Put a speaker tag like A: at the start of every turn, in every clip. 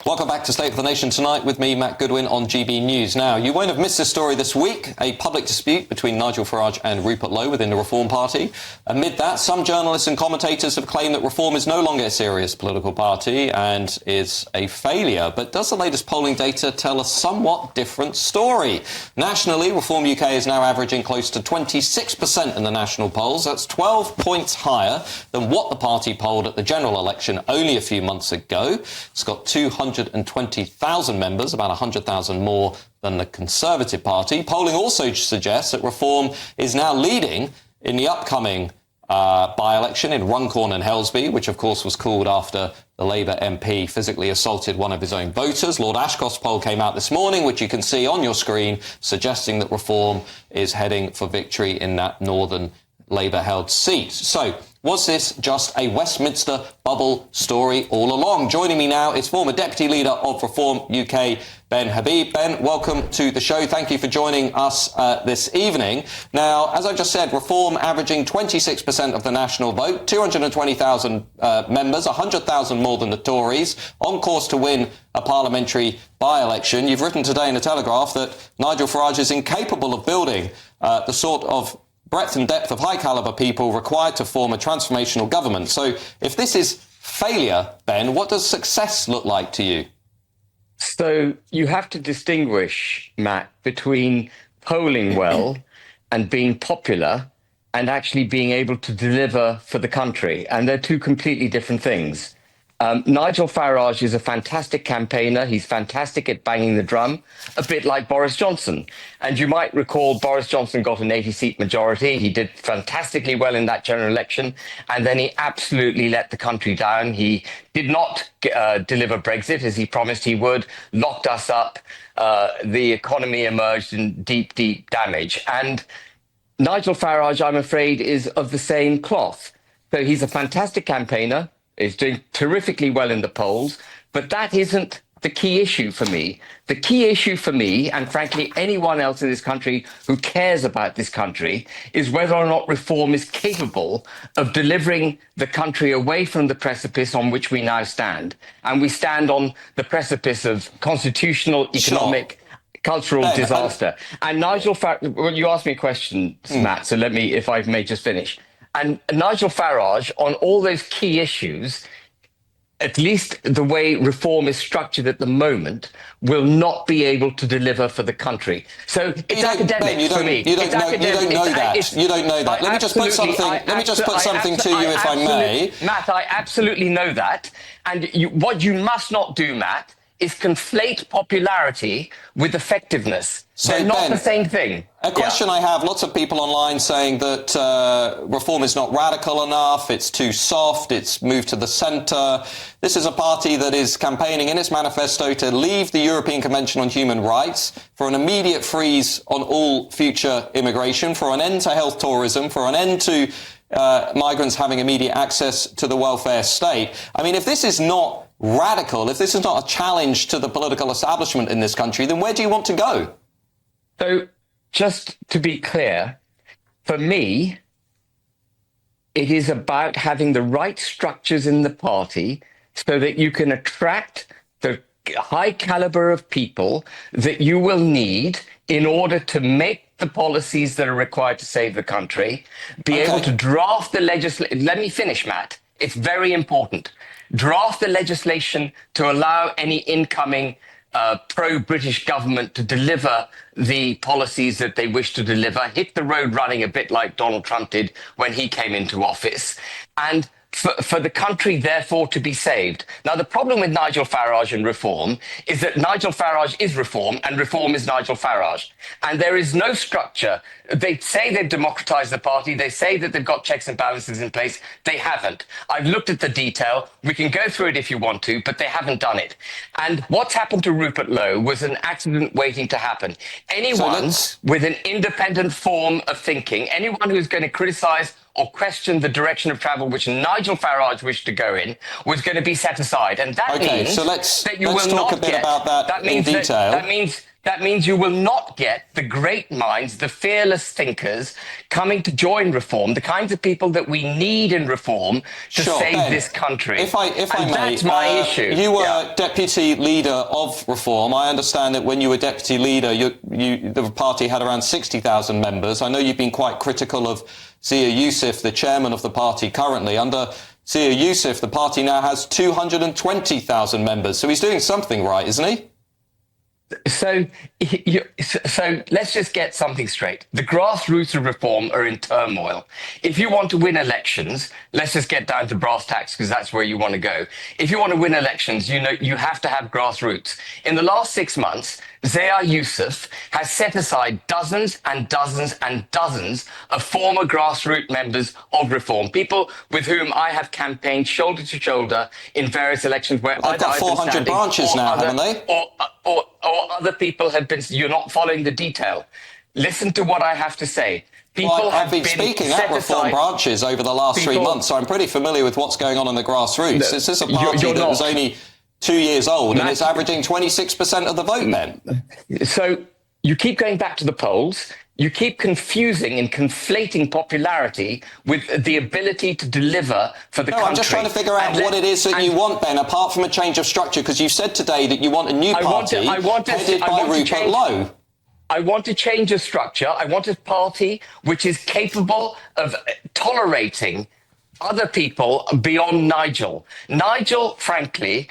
A: Welcome back to State of the Nation tonight with me, Matt Goodwin, on GB News. Now, you won't have missed this story this week, a public dispute between Nigel Farage and Rupert Lowe within the Reform Party. Amid that, some journalists and commentators have claimed that Reform is no longer a serious political party and is a failure. But does the latest polling data tell a somewhat different story? Nationally, Reform UK is now averaging close to 26% in the national polls. That's 12 points higher than what the party polled at the general election only a few months ago. It's got 220,000 members, about 100,000 more than the Conservative Party. Polling also suggests that Reform is now leading in the upcoming by-election in Runcorn and Helsby, which of course was called after the Labour MP physically assaulted one of his own voters. Lord Ashcroft's poll came out this morning, which you can see on your screen, suggesting that Reform is heading for victory in that northern Labour-held seat. So, was this just a Westminster bubble story all along? Joining me now is former Deputy Leader of Reform UK, Ben Habib. Ben, welcome to the show. Thank you for joining us this evening. Now, as I just said, Reform averaging 26% of the national vote, 220,000 members, 100,000 more than the Tories, on course to win a parliamentary by-election. You've written today in the Telegraph that Nigel Farage is incapable of building the sort of breadth and depth of high-caliber people required to form a transformational government. So if this is failure, Ben, what does success look like to you?
B: So you have to distinguish, Matt, between polling well and being popular and actually being able to deliver for the country. And they're two completely different things. Nigel Farage is a fantastic campaigner. He's fantastic at banging the drum, a bit like Boris Johnson. And you might recall Boris Johnson got an 80-seat majority. He did fantastically well in that general election, and then he absolutely let the country down. He did not deliver Brexit as he promised he would, locked us up. The economy emerged in deep, deep damage. And Nigel Farage, I'm afraid, is of the same cloth. So he's a fantastic campaigner, is doing terrifically well in the polls, but that isn't the key issue for me. The key issue for me, and frankly anyone else in this country who cares about this country, is whether or not Reform is capable of delivering the country away from the precipice on which we now stand. And we stand on the precipice of constitutional, economic, cultural disaster. And Nigel Farage, well, you asked me a question, Matt, so let me, if I may just finish. And Nigel Farage, on all those key issues, at least the way Reform is structured at the moment, will not be able to deliver for the country. So it's academic for me.
A: You don't know that. You don't know that. Let me just put something to you, if I may.
B: Matt, I absolutely know that. And what you must not do, Matt, is conflate popularity with effectiveness.
A: So
B: they're not
A: Ben,
B: the same thing.
A: A question I have, lots of people online saying that Reform is not radical enough, it's too soft, it's moved to the centre. This is a party that is campaigning in its manifesto to leave the European Convention on Human Rights, for an immediate freeze on all future immigration, for an end to health tourism, for an end to migrants having immediate access to the welfare state. I mean, if this is not radical, if this is not a challenge to the political establishment in this country, then where do you want to go?
B: So, just to be clear, for me, it is about having the right structures in the party so that you can attract the high caliber of people that you will need in order to make the policies that are required to save the country, be able to draft the legislation. Let me finish, Matt. It's very important. Draft the legislation to allow any incoming pro-British government to deliver the policies that they wish to deliver, hit the road running a bit like Donald Trump did when he came into office, and for the country, therefore, to be saved. Now, the problem with Nigel Farage and Reform is that Nigel Farage is Reform and Reform is Nigel Farage. And there is no structure. They say they've democratized the party. They say that they've got checks and balances in place. They haven't. I've looked at the detail. We can go through it if you want to, but they haven't done it. And what's happened to Rupert Lowe was an accident waiting to happen. Anyone with an independent form of thinking, anyone who's going to criticize or question the direction of travel which Nigel Farage wished to go in was going to be set aside. And that means that you will not get...
A: About that in detail.
B: That means That means you will not get the great minds, the fearless thinkers coming to join reform, the kinds of people that we need in reform to save
A: Ben,
B: this country.
A: If I may,
B: that's my issue.
A: You were deputy leader of reform. I understand that when you were deputy leader, the party had around 60,000 members. I know you've been quite critical of Zia Youssef, the chairman of the party currently. Under Zia Youssef, the party now has 220,000 members. So he's doing something right, isn't he?
B: So let's just get something straight. The grassroots of reform are in turmoil. If you want to win elections, let's just get down to brass tacks, because that's where you want to go. If you want to win elections, you have to have grassroots. In the last 6 months, Zia Youssef has set aside dozens and dozens and dozens of former grassroots members of reform, people with whom I have campaigned shoulder to shoulder in various elections where
A: They've got 400 branches now, haven't they?
B: Or other people have been. You're not following the detail. Listen to what I have to say. People
A: I've been speaking at reform branches over the last 3 months, so I'm pretty familiar with what's going on in the grassroots. This is a party that was only 2 years old, and it's averaging 26% of the vote then.
B: So you keep going back to the polls. You keep confusing and conflating popularity with the ability to deliver for the country.
A: I'm just trying to figure out what it is that you want, Ben, apart from a change of structure, because you said today that you want a new party headed by Rupert Lowe.
B: I want to change the structure. I want a party which is capable of tolerating other people beyond Nigel. Nigel, frankly,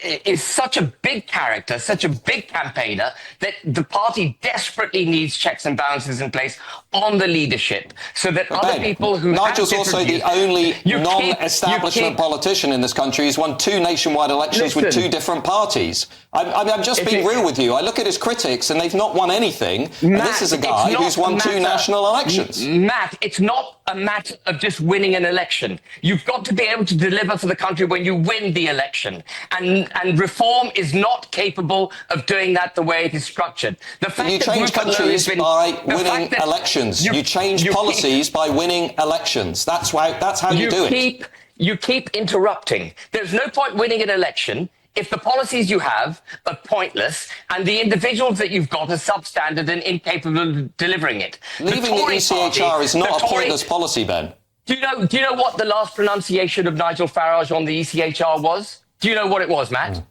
B: is such a big character, such a big campaigner, that the party desperately needs checks and balances in place on the leadership, so that other people who
A: Nigel's also the only non-establishment politician in this country who's won 2 nationwide elections with 2 different parties. I'm just being real with you. I look at his critics and they've not won anything.
B: Matt,
A: and this is a guy who's won 2 national elections.
B: Matt, it's not a matter of just winning an election. You've got to be able to deliver for the country when you win the election. And reform is not capable of doing that the way it is structured. The fact
A: you change countries by winning elections. You change policies by winning elections. That's how you do it.
B: You keep interrupting. There's no point winning an election if the policies you have are pointless and the individuals that you've got are substandard and incapable of delivering it.
A: Leaving the ECHR is not a pointless policy, Ben.
B: Do you know what the last pronunciation of Nigel Farage on the ECHR was? Do you know what it was, Matt?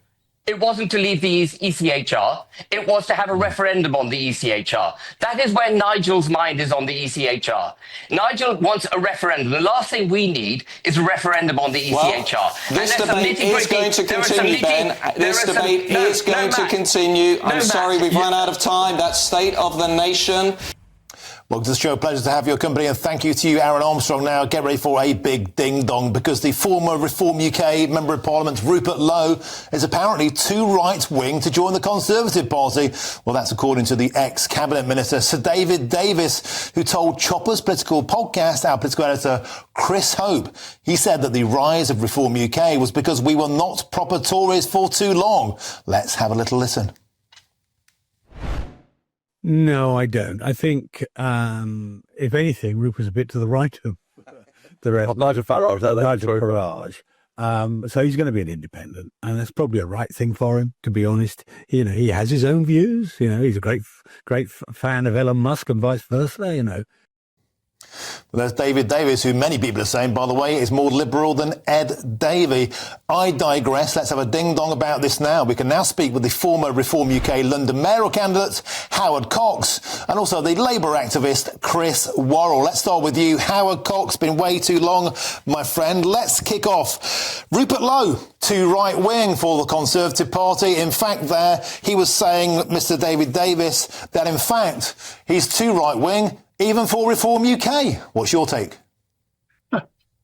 B: It wasn't to leave the ECHR. It was to have a referendum on the ECHR. That is where Nigel's mind is on the ECHR. Nigel wants a referendum. The last thing we need is a referendum on the ECHR.
A: Well, this debate is going to continue, Ben. This debate is going to continue. I'm sorry, we've run out of time. That's State of the Nation.
C: Welcome to the show. Pleasure to have your company, and thank you to you, Aaron Armstrong. Now, get ready for a big ding-dong, because the former Reform UK Member of Parliament, Rupert Lowe, is apparently too right-wing to join the Conservative Party. Well, that's according to the ex-Cabinet Minister, Sir David Davis, who told Chopper's political podcast, our political editor, Chris Hope. He said that the rise of Reform UK was because we were not proper Tories for too long. Let's have a little listen.
D: No, I don't. I think, if anything, Rupert's a bit to the right of the rest.
E: Nigel Farage.
D: Nigel Farage. So he's going to be an independent, and that's probably a right thing for him, to be honest. He has his own views. He's a great fan of Elon Musk and vice versa.
C: Well, there's David Davis, who many people are saying, by the way, is more liberal than Ed Davey. I digress. Let's have a ding-dong about this now. We can now speak with the former Reform UK London mayoral candidate, Howard Cox, and also the Labour activist, Chris Worrell. Let's start with you, Howard Cox. Been way too long, my friend. Let's kick off. Rupert Lowe, too right-wing for the Conservative Party. In fact, he was saying, Mr David Davis, that in fact, he's too right-wing, even for Reform UK. What's your take?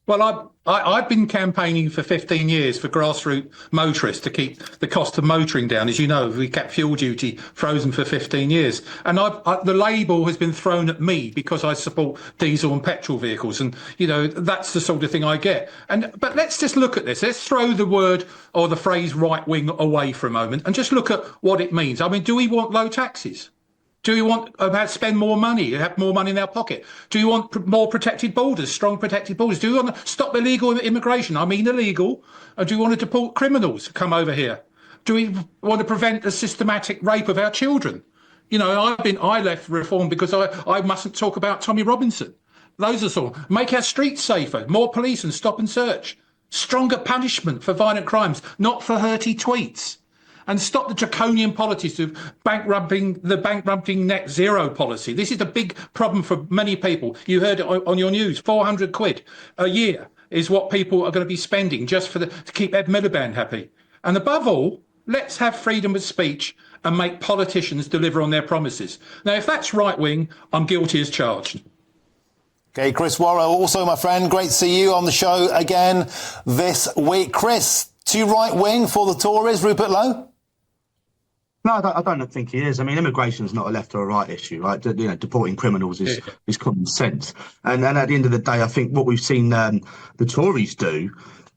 F: Well, I've been campaigning for 15 years for grassroots motorists to keep the cost of motoring down. As you know, we kept fuel duty frozen for 15 years. And the label has been thrown at me because I support diesel and petrol vehicles. And, that's the sort of thing I get. But let's just look at this. Let's throw the word or the phrase right wing away for a moment and just look at what it means. I mean, do we want low taxes? Do we want to spend more money, have more money in our pocket? Do you want more protected borders, strong protected borders? Do you want to stop illegal immigration? I mean illegal. Or do you want to deport criminals to come over here? Do we want to prevent the systematic rape of our children? You know, I left Reform because I mustn't talk about Tommy Robinson. Those are sort of make our streets safer, more police and stop and search, stronger punishment for violent crimes, not for hurty tweets, and stop the draconian policies of the bankrupting net zero policy. This is a big problem for many people. You heard it on your news, 400 quid a year is what people are going to be spending just to keep Ed Miliband happy. And above all, let's have freedom of speech and make politicians deliver on their promises. Now, if that's right wing, I'm guilty as charged.
C: Okay, Chris Worrow, also my friend, great to see you on the show again this week. Chris, too right wing for the Tories, Rupert Lowe?
E: No, I don't think he is. I mean, immigration is not a left or a right issue, right? You know, deporting criminals is common sense. And at the end of the day, I think what we've seen the Tories do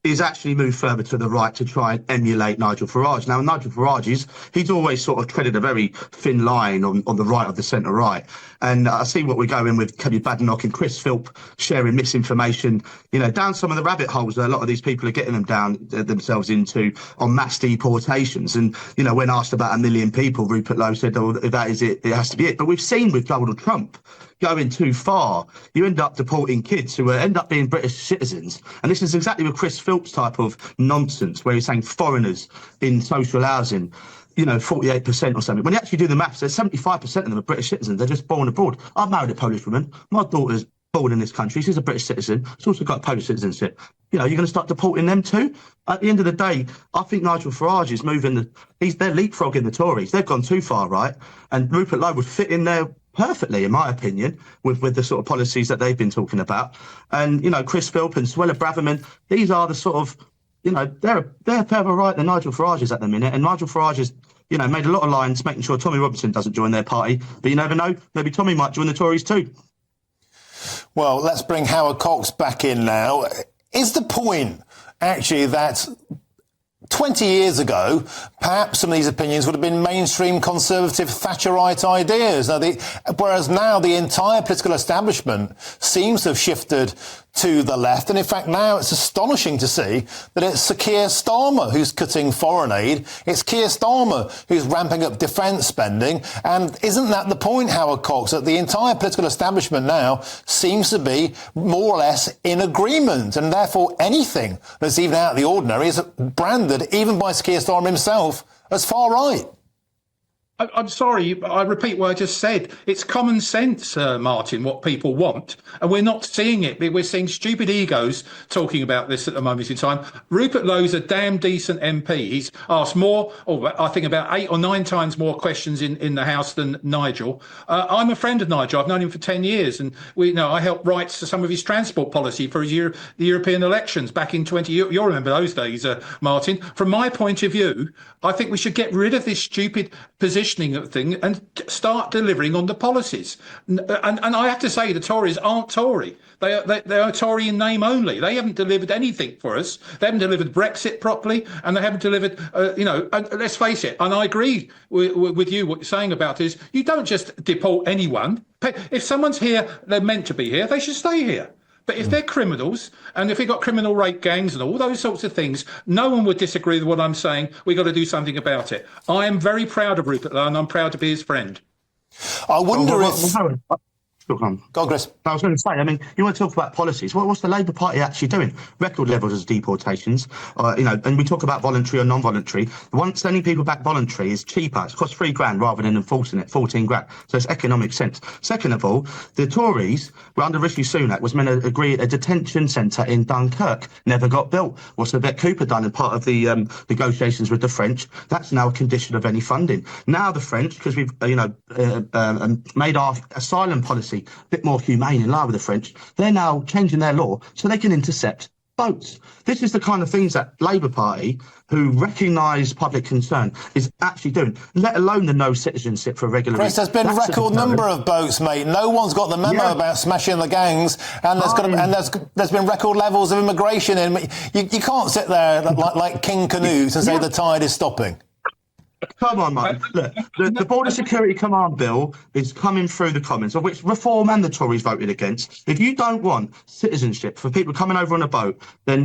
E: is actually move further to the right to try and emulate Nigel Farage. Now, Nigel Farage, he's always sort of treaded a very thin line on the right of the centre-right. And I see what we're going with Kevin Badenoch and Chris Philp sharing misinformation, you know, down some of the rabbit holes that a lot of these people are getting themselves into on mass deportations. And, you know, when asked about 1 million people, Rupert Lowe said, oh, if that is it, it has to be it. But we've seen with Donald Trump going too far, you end up deporting kids who end up being British citizens. And this is exactly with Chris Philp's type of nonsense, where he's saying foreigners in social housing, you know, 48% or something. When you actually do the maths, there's 75% of them are British citizens. They're just born abroad. I've married a Polish woman. My daughter's born in this country. She's a British citizen. She's also got Polish citizenship. You know, you're going to start deporting them too? At the end of the day, I think Nigel Farage is they're leapfrogging the Tories. They've gone too far, right? And Rupert Lowe would fit in there perfectly, in my opinion, with the sort of policies that they've been talking about. And, you know, Chris Philp and Suella Braverman, these are the sort of, you know, they're further right than Nigel Farage is at the minute. And Nigel Farage has, you know, made a lot of lines making sure Tommy Robinson doesn't join their party. But you never know, maybe Tommy might join the Tories too.
C: Well, let's bring Howard Cox back in now. Is the point actually that 20 years ago, perhaps some of these opinions would have been mainstream conservative Thatcherite ideas, whereas now the entire political establishment seems to have shifted to the left. And in fact, now it's astonishing to see that it's Sir Keir Starmer who's cutting foreign aid. It's Keir Starmer who's ramping up defence spending. And isn't that the point, Howard Cox, that the entire political establishment now seems to be more or less in agreement, and therefore anything that's even out of the ordinary is branded, even by Sir Keir Starmer himself, as far right?
F: I'm sorry, I repeat what I just said. It's common sense, Martin, what people want, and we're not seeing it. We're seeing stupid egos talking about this at the moment in time. Rupert Lowe's a damn decent MP. He's asked more, or I think about 8 or 9 times more questions in the House than Nigel. I'm a friend of Nigel. I've known him for 10 years, and I helped write some of his transport policy for the European elections back in 20. You'll remember those days, Martin. From my point of view, I think we should get rid of this stupid positioning of thing and start delivering on the policies. And I have to say, the Tories aren't Tory. They are Tory in name only. They haven't delivered anything for us. They haven't delivered Brexit properly, and they haven't delivered, and let's face it, and I agree with you, what you're saying about is you don't just deport anyone. If someone's here, they're meant to be here, they should stay here. But if they're criminals, and if we've got criminal rape gangs and all those sorts of things, no one would disagree with what I'm saying. We've got to do something about it. I am very proud of Rupert Lowe, and I'm proud to be his friend.
C: I wonder if...
E: Go on,
C: Chris.
E: I was going to say, I mean, you want to talk about policies. What's the Labour Party actually doing? Record levels of deportations, and we talk about voluntary or non-voluntary. Sending people back voluntary is cheaper. It costs £3,000 rather than enforcing it, 14 grand. So it's economic sense. Second of all, the Tories, under Rishi Sunak, was meant to agree a detention centre in Dunkirk. Never got built. What's Yvette Cooper done as part of the negotiations with the French? That's now a condition of any funding. Now the French, because we've, made our asylum policy a bit more humane in line with the French, they're now changing their law so they can intercept boats. This is the kind of things that Labour Party, who recognise public concern, is actually doing, let alone the no citizenship for regular...
C: Chris, there's been a record number of boats, mate. No one's got the memo about smashing the gangs, and there's been record levels of immigration in. You can't sit there like King Canute and say the tide is stopping.
E: Come on, Martin. Look, the Border Security Command Bill is coming through the Commons, of which Reform and the Tories voted against. If you don't want citizenship for people coming over on a boat, then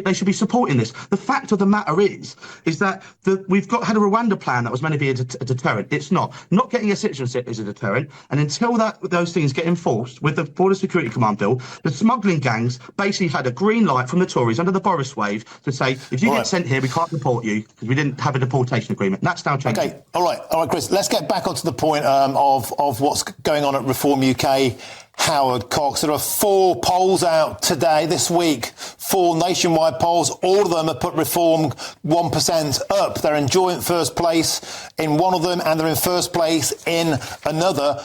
E: they should be supporting this. The fact of the matter is that we've had a Rwanda plan that was meant to be a deterrent. It's not. Not getting a citizenship is a deterrent. And until those things get enforced with the Border Security Command Bill, the smuggling gangs basically had a green light from the Tories under the Boris wave to say, if you get sent here, we can't deport you because we didn't have a deportation agreement. That's now changing.
C: Okay, all right, Chris. Let's get back onto the point of what's going on at Reform UK. Howard Cox. There are 4 polls out today, this week, 4 nationwide polls. All of them have put Reform 1% up. They're in joint first place in one of them, and they're in first place in another.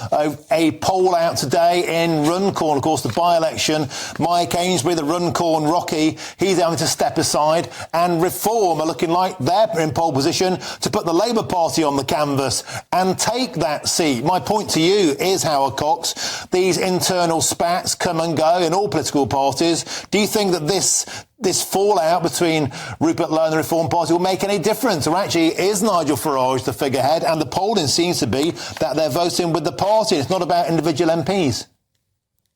C: A poll out today in Runcorn, of course, the by-election. Mike Ainsbury, the Runcorn Rocky, he's having to step aside, and Reform are looking like they're in pole position to put the Labour Party on the canvas and take that seat. My point to you is, Howard Cox, these internal spats come and go in all political parties. Do you think that this fallout between Rupert Lowe and the Reform Party will make any difference? Or actually, is Nigel Farage the figurehead? And the polling seems to be that they're voting with the party. It's not about individual MPs.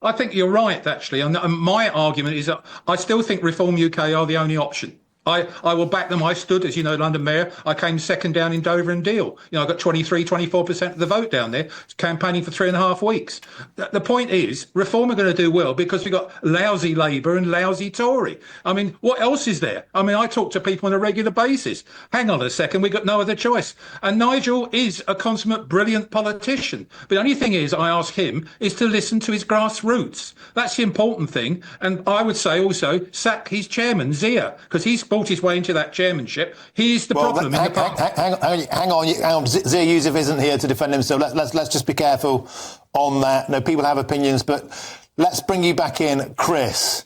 F: I think you're right, actually. And my argument is that I still think Reform UK are the only option. I will back them. I stood, as you know, London Mayor. I came second down in Dover and Deal. You know, I got 24% of the vote down there, campaigning for 3.5 weeks. The point is, Reform are going to do well because we've got lousy Labour and lousy Tory. I mean, what else is there? I mean, I talk to people on a regular basis. Hang on a second, we've got no other choice. And Nigel is a consummate, brilliant politician. But the only thing is, I ask him, is to listen to his grassroots. That's the important thing. And I would say also, sack his chairman, Zia, because he's bought his way into that chairmanship. He's the problem.
C: Hang on. Zia Yusuf isn't here to defend himself. Let's just be careful on that. No, people have opinions, but let's bring you back in, Chris.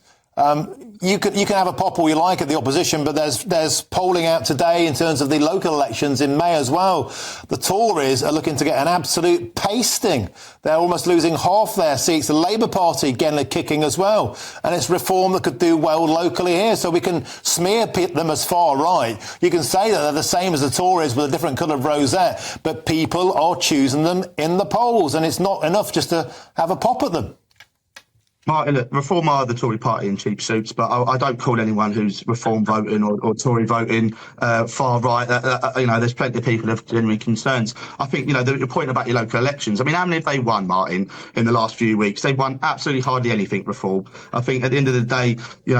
C: You can have a pop all you like at the opposition, but there's polling out today in terms of the local elections in May as well. The Tories are looking to get an absolute pasting. They're almost losing half their seats. The Labour Party getting a kicking as well. And it's Reform that could do well locally here. So we can smear them as far right. You can say that they're the same as the Tories with a different coloured rosette, but people are choosing them in the polls. And it's not enough just to have a pop at them.
E: Martin, look, Reform are the Tory party in cheap suits, but I don't call anyone who's Reform voting or Tory voting far right. There's plenty of people who have genuine concerns. I think, your point about your local elections. I mean, how many have they won, Martin, in the last few weeks? They've won absolutely hardly anything, Reform. I think at the end of the day,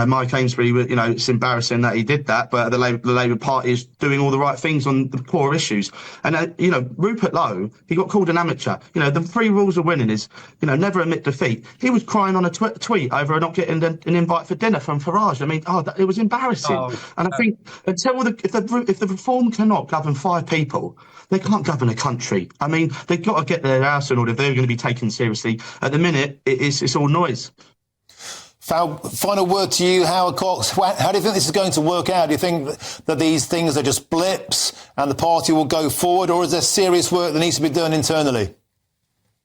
E: Mike Ainsbury, it's embarrassing that he did that, but the Labour Party is doing all the right things on the core issues. And, Rupert Lowe, he got called an amateur. The 3 rules of winning is, never admit defeat. He was crying on a tweet over not getting an invite for dinner from Farage. I mean, it was embarrassing. And I think until if the Reform cannot govern 5 people, they can't govern a country. I mean, they've got to get their house in order if they're going to be taken seriously. At the minute, it's all noise.
C: Final word to you, Howard Cox. How do you think this is going to work out? Do you think that these things are just blips and the party will go forward, or is there serious work that needs to be done internally?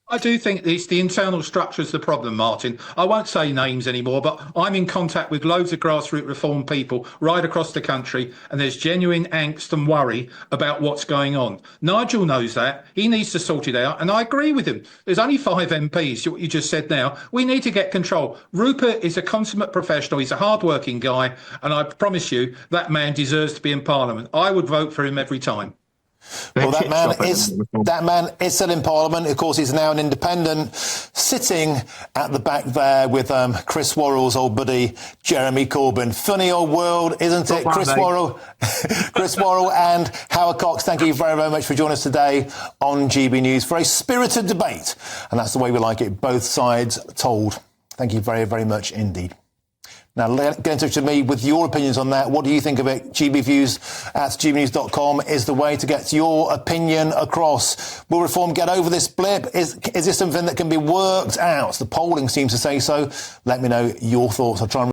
F: I do think it's the internal structure's the problem, Martin. I won't say names anymore, but I'm in contact with loads of grassroots Reform people right across the country, and there's genuine angst and worry about what's going on. Nigel knows that. He needs to sort it out, and I agree with him. There's only 5 MPs, what you just said now. We need to get control. Rupert is a consummate professional. He's a hard-working guy, and I promise you that man deserves to be in Parliament. I would vote for him every time.
C: Well, that man is still in Parliament. Of course, he's now an independent, sitting at the back there with Chris Worrell's old buddy, Jeremy Corbyn. Funny old world, isn't it? Chris Worrell and Howard Cox, thank you very, very much for joining us today on GB News for a spirited debate. And that's the way we like it, both sides told. Thank you very, very much indeed. Now, get in touch with me with your opinions on that. What do you think of it? gbviews@gbnews.com is the way to get your opinion across. Will Reform get over this blip? Is this something that can be worked out? The polling seems to say so. Let me know your thoughts. I'll try and